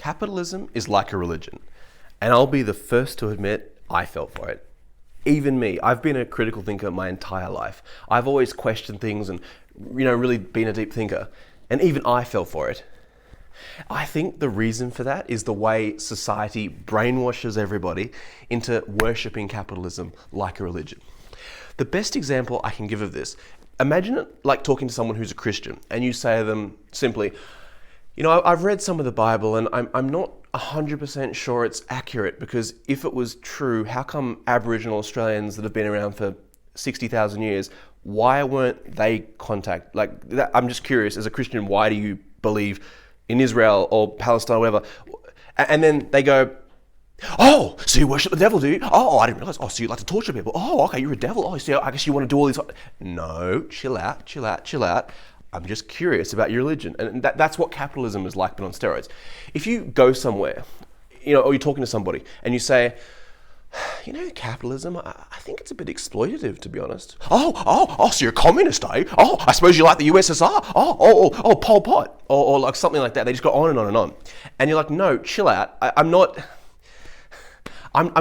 Capitalism is like a religion, and I'll be the first to admit I fell for it. Even me, I've been a critical thinker my entire life. I've always questioned things and, really been a deep thinker, and even I fell for it. I think the reason for that is the way society brainwashes everybody into worshipping capitalism like a religion. The best example I can give of this, imagine it like talking to someone who's a Christian, and you say to them simply, I've read some of the Bible and I'm not 100% sure it's accurate, because if it was true, how come Aboriginal Australians that have been around for 60,000 years, why weren't they contacted? Like that, I'm just curious, as a Christian, why do you believe in Israel or Palestine or whatever? And then they go, oh, so you worship the devil, do you? Oh, I didn't realize. Oh, so you like to torture people. Oh, okay, you're a devil. Oh, so I guess you want to do all these. No, chill out. I'm just curious about your religion. And that's what capitalism is like, but on steroids. If you go somewhere, or you're talking to somebody and you say, capitalism, I think it's a bit exploitative, to be honest. Oh, so you're a communist, eh? Oh, I suppose you like the USSR? Oh, Pol Pot. Or like something like that. They just go on and on and on. And you're like, no, chill out. I'm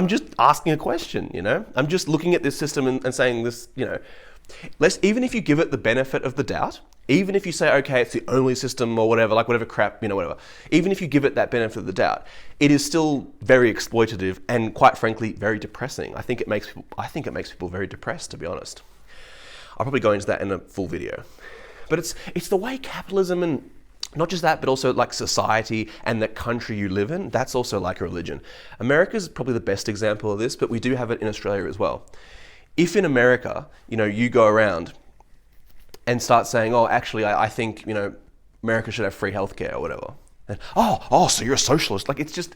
just asking a question, I'm just looking at this system and saying this, even if you give it the benefit of the doubt, even if you say, okay, it's the only system or whatever, like whatever crap, whatever, even if you give it that benefit of the doubt, it is still very exploitative and, quite frankly, very depressing. I think it makes people very depressed, to be honest. I'll probably go into that in a full video. But it's the way capitalism, and not just that, but also like society and the country you live in, that's also like a religion. America's probably the best example of this, but we do have it in Australia as well. If in America, you go around and start saying, oh, actually, I think, America should have free healthcare or whatever. And, so you're a socialist. Like, it's just,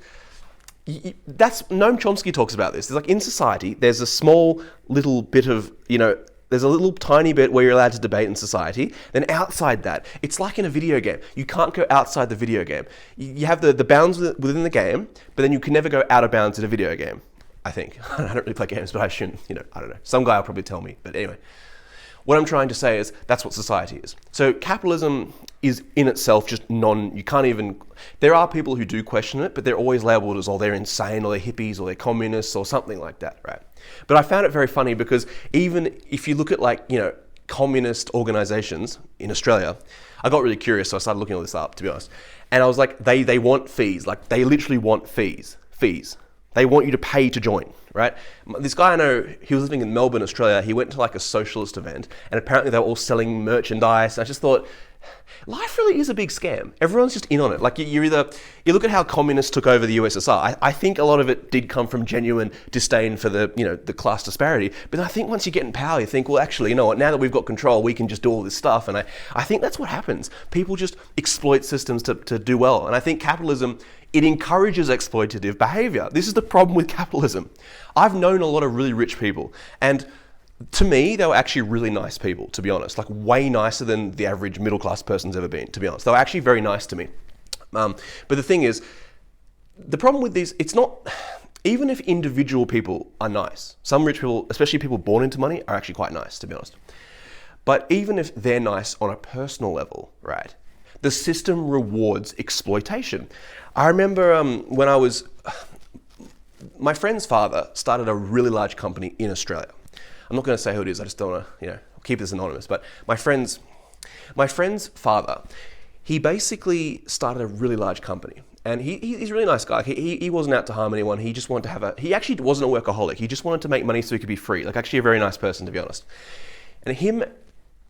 that's, Noam Chomsky talks about this. It's like in society, there's a small little bit of, there's a little tiny bit where you're allowed to debate in society. Then outside that, it's like in a video game. You can't go outside the video game. You have the bounds within the game, but then you can never go out of bounds in a video game, I think. I don't really play games, but I shouldn't, I don't know. Some guy will probably tell me, but anyway. What I'm trying to say is that's what society is. So capitalism is in itself just you can't even, there are people who do question it, but they're always labeled as, they're insane, or they're hippies, or they're communists, or something like that, right? But I found it very funny because even if you look at communist organizations in Australia, I got really curious, so I started looking all this up, to be honest. And I was like, they want fees. Like, they literally want fees. They want you to pay to join, right? This guy I know, he was living in Melbourne, Australia. He went to a socialist event, and apparently they were all selling merchandise. I just thought, life really is a big scam. Everyone's just in on it. Like, you look at how communists took over the USSR. I think a lot of it did come from genuine disdain for the class disparity. But I think once you get in power, you think, well, actually, you know what? Now that we've got control, we can just do all this stuff. And I think that's what happens. People just exploit systems to do well. And I think capitalism, it encourages exploitative behaviour. This is the problem with capitalism. I've known a lot of really rich people, and to me, they were actually really nice people, to be honest. Like, way nicer than the average middle-class person's ever been, to be honest. They were actually very nice to me. But the thing is, the problem with these, it's not, even if individual people are nice, some rich people, especially people born into money, are actually quite nice, to be honest. But even if they're nice on a personal level, right, the system rewards exploitation. I remember when my friend's father started a really large company in Australia. I'm not going to say who it is. I just don't want to, keep this anonymous. But my friend's father, he basically started a really large company. And he's a really nice guy. He wasn't out to harm anyone. He just wanted to he actually wasn't a workaholic. He just wanted to make money so he could be free. Like, actually a very nice person, to be honest. And him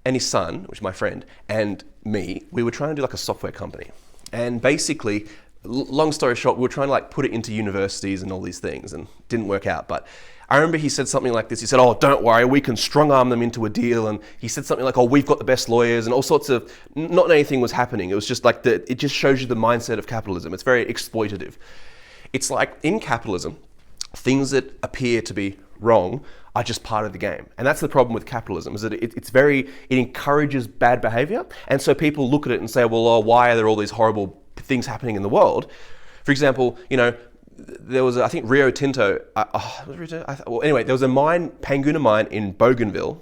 and his son, which is my friend, and me, we were trying to do a software company. And basically, long story short, we were trying to put it into universities and all these things, and didn't work out. But I remember he said something like this. He said, oh, don't worry, we can strong arm them into a deal. And he said something like, oh, we've got the best lawyers, and all sorts of, not anything was happening. It was just it just shows you the mindset of capitalism. It's very exploitative. It's like in capitalism, things that appear to be wrong are just part of the game. And that's the problem with capitalism, is that it encourages bad behavior. And so people look at it and say, well, why are there all these horrible things happening in the world? For example, there was, I think, Rio Tinto, anyway, there was a mine, Panguna mine in Bougainville.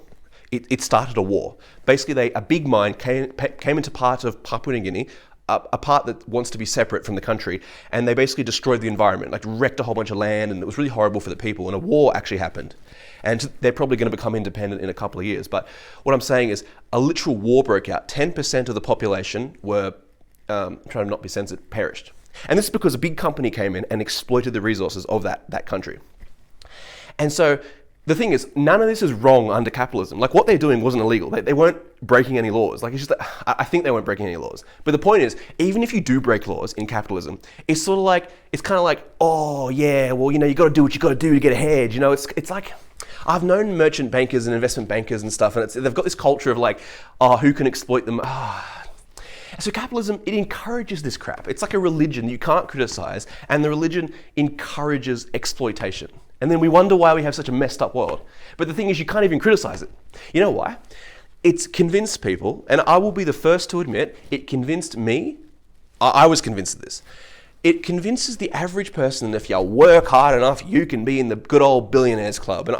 It started a war. Basically, a big mine came into part of Papua New Guinea, a part that wants to be separate from the country, and they basically destroyed the environment, like wrecked a whole bunch of land, and it was really horrible for the people, and a war actually happened. And they're probably going to become independent in a couple of years. But what I'm saying is a literal war broke out. 10% of the population were, trying to not be censored, perished. And this is because a big company came in and exploited the resources of that country. And so the thing is, none of this is wrong under capitalism. Like, what they're doing wasn't illegal. They weren't breaking any laws. Like, it's just that I think they weren't breaking any laws. But the point is, even if you do break laws in capitalism, it's sort of like, it's kind of like, oh yeah, well, you know, you got to do what you got to do to get ahead. You know, it's like, I've known merchant bankers and investment bankers and stuff, and they've got this culture of like, oh, who can exploit them? So capitalism, it encourages this crap. It's like a religion you can't criticize, and the religion encourages exploitation. And then we wonder why we have such a messed up world. But the thing is, you can't even criticize it. You know why? It's convinced people, and I will be the first to admit, it convinced me. I was convinced of this. It convinces the average person that if you work hard enough, you can be in the good old billionaires club. And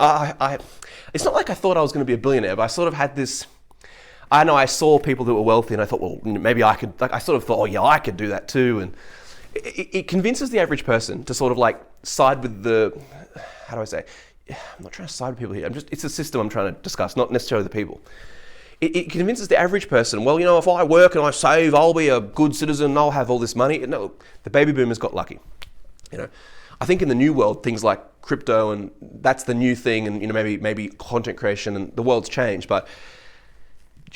it's not like I thought I was going to be a billionaire, but I sort of had this, I know I saw people that were wealthy and I thought, well, maybe I could, like I sort of thought, oh yeah, I could do that too. And it convinces the average person to sort of like side with the, how do I say? I'm not trying to side with people here. It's a system I'm trying to discuss, not necessarily the people. It convinces the average person, well, you know, if I work and I save, I'll be a good citizen, I'll have all this money. No, the baby boomers got lucky. You know, I think in the new world, things like crypto and that's the new thing, and you know, maybe content creation, and the world's changed, but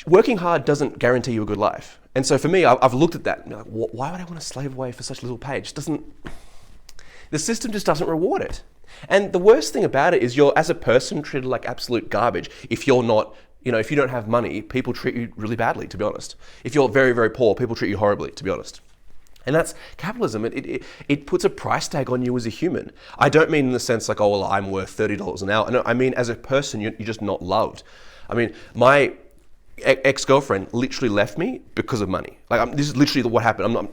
working hard doesn't guarantee you a good life. And so for me, I've looked at that and like, why would I want to slave away for such little pay? The system just doesn't reward it. And the worst thing about it is you're, as a person, treated like absolute garbage. If you're not, you know, if you don't have money, people treat you really badly, to be honest. If you're very, very poor, people treat you horribly, to be honest. And that's capitalism. It puts a price tag on you as a human. I don't mean in the sense like, oh, well, I'm worth $30 an hour. No, I mean, as a person, you're just not loved. I mean, my ex-girlfriend literally left me because of money. Like, this is literally what happened.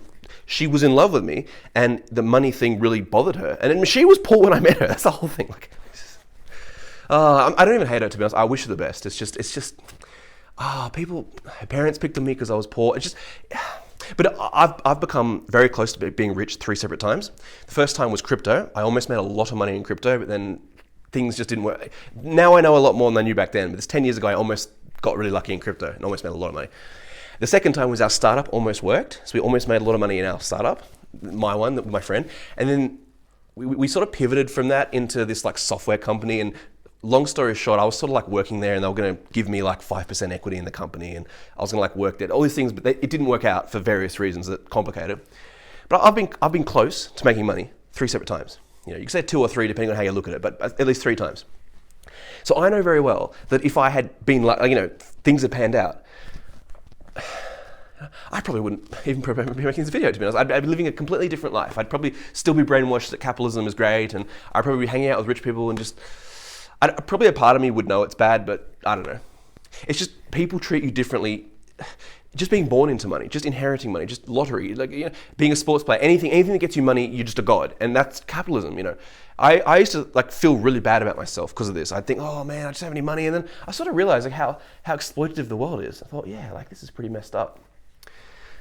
She was in love with me, and the money thing really bothered her. And she was poor when I met her. That's the whole thing. Like, I don't even hate her, to be honest. I wish her the best. It's just, her parents picked on me because I was poor. But I've become very close to being rich 3 separate times. The first time was crypto. I almost made a lot of money in crypto, but then things just didn't work. Now I know a lot more than I knew back then, but this 10 years ago, I almost got really lucky in crypto and almost made a lot of money. The second time was our startup almost worked. So we almost made a lot of money in our startup, my one, with my friend. And then we sort of pivoted from that into this like software company. And long story short, I was sort of like working there, and they were going to give me like 5% equity in the company, and I was going to like work there, all these things, but it didn't work out for various reasons that complicated. But I've been close to making money 3 separate times. You know, you can say 2 or 3 depending on how you look at it, but at least 3 times. So I know very well that if I had been like, you know, things had panned out, I probably wouldn't even be making this video, to be honest. I'd be living a completely different life. I'd probably still be brainwashed that capitalism is great, and I'd probably be hanging out with rich people, and just, probably a part of me would know it's bad, but I don't know. It's just people treat you differently. Just being born into money, just inheriting money, just lottery, like, you know, being a sports player, anything that gets you money, you're just a god, and that's capitalism. You know, I used to like feel really bad about myself because of this. I'd think, oh man, I just don't have any money, and then I sort of realized like how exploitative the world is. I thought, yeah, like this is pretty messed up.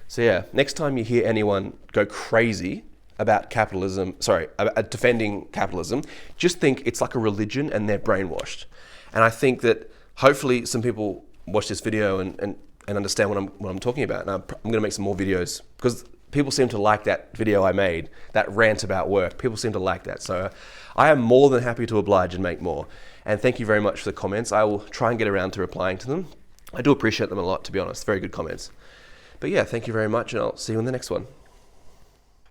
So yeah, next time you hear anyone go crazy about capitalism, about defending capitalism, just think it's like a religion and they're brainwashed. And I think that hopefully some people watch this video and understand what I'm talking about. And I'm going to make some more videos because people seem to like that video I made, that rant about work. People seem to like that. So I am more than happy to oblige and make more. And thank you very much for the comments. I will try and get around to replying to them. I do appreciate them a lot, to be honest. Very good comments. But yeah, thank you very much, and I'll see you in the next one.